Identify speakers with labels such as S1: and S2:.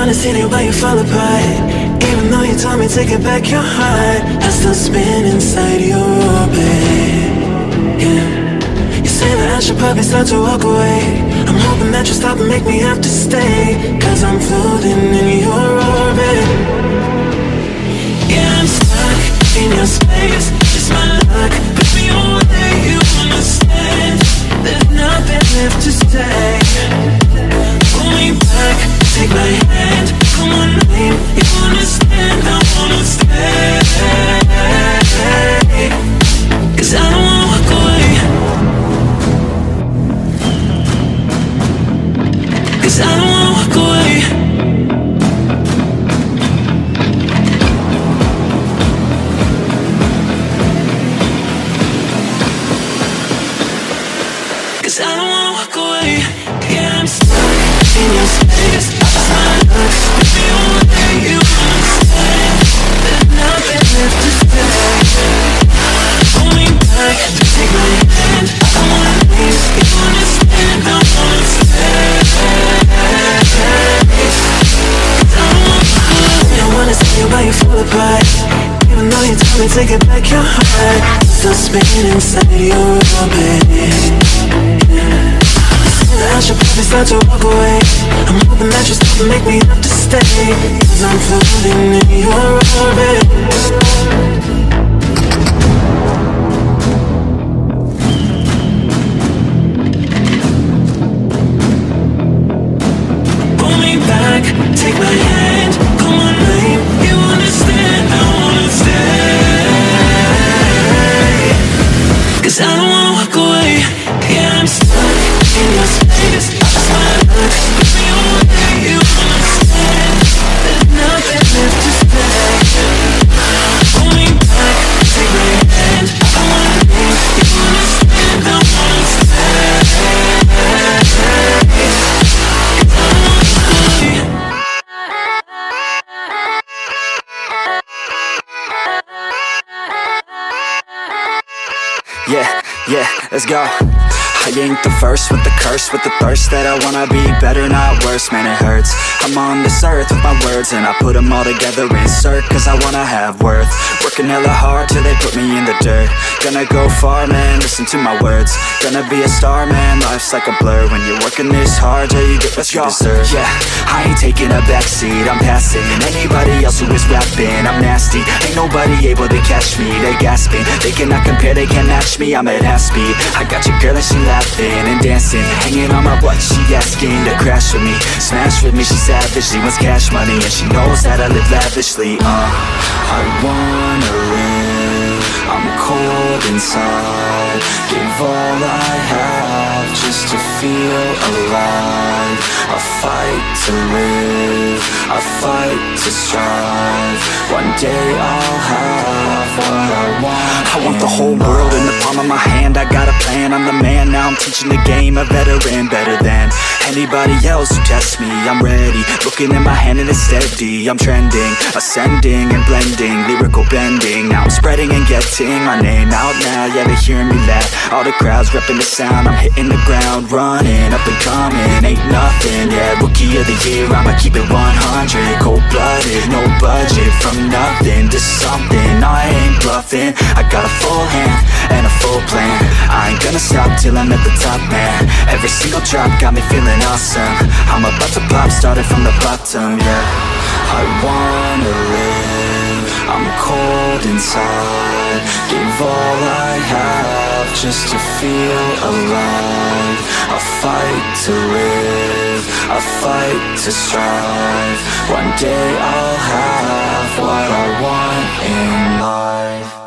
S1: wanna see the way you fall apart. Even though you told me to get back your heart, I still spin inside your orbit. Yeah. You say that I should probably start to walk away. I'm hoping that you stop and make me have to stay, 'cause I'm floating in your orbit. Yeah, I'm stuck in your space, it's my luck. Put me away, you understand. There's nothing left to say. Pull me back, take my hand. Come on, name, you understand. I wanna stay, 'cause I don't wanna walk away. 'Cause I don't wanna walk away. 'Cause I don't wanna walk away. Yeah, I'm stuck in your space, it's my luck. Put me away, you understand. There's nothing left to say. Pull me back, take my hand. I wanna leave, you understand. I wanna stay, 'cause I don't wanna walk away. I wanna see you while you fall apart. Even though you told me to get back your heart, still spinning inside your orbit. I should probably start to walk away. I'm hoping that you stop and make me have to stay, 'cause I'm floating in your orbit. Pull me back, take my hand. Come on, name, you understand. I wanna stay, 'cause I don't wanna walk away. Yeah, I'm stuck in your space, it's my luck. Put me away, you understand. There's nothing left to say. Pull me back, take my hand. I wanna leave, you understand. I wanna stay, 'cause I don't wanna stay.
S2: Yeah, let's go. I ain't the first with the curse, with the thirst that I wanna be better, not worse. Man, it hurts. I'm on this earth with my words, and I put them all together, insert, 'cause I wanna have worth. Working hella hard till they put me in the dirt. Gonna go far, man, listen to my words. Gonna be a star, man, life's like a blur. When you're working this hard, yeah, you get what you deserve. Yeah, I ain't taking a backseat, I'm passing anybody else who is rapping. I'm nasty, ain't nobody able to catch me. They gasping, they cannot compare, they can't match me. I'm at half speed, I got your girl and she laughing and dancing, hanging on my butt, she asking to crash with me. Smash with me, she savage, she wants cash money, and she knows that I live lavishly. I wanna live, I'm cold inside. Give all I have just to feel alive. I fight to live, I fight to strive. One day I'll have what I want. I want the whole world in the palm of my hand. I got a plan, I'm the man. Now I'm teaching the game, a veteran, better than anybody else who tests me. I'm ready, looking in my hand and it's steady. I'm trending, ascending and blending, lyrical bending. Now I'm spreading and getting my name out now. Yeah, they hearing me laugh, all the crowds repping the sound. I'm hitting the ground, running, up and coming, ain't nothing. Yeah, rookie of the year, I'ma keep it 100. Cold-blooded, no budget, from nothing to something. I ain't bluffing, I got a full hand and a full plan. I ain't gonna stop till I'm at the top, man. Every single drop got me feeling awesome. I'm about to pop, started from the bottom, yeah. I wanna live, I'm cold inside. Give all I have just to feel alive. I fight to live, I fight to strive. One day I'll have what I want in life.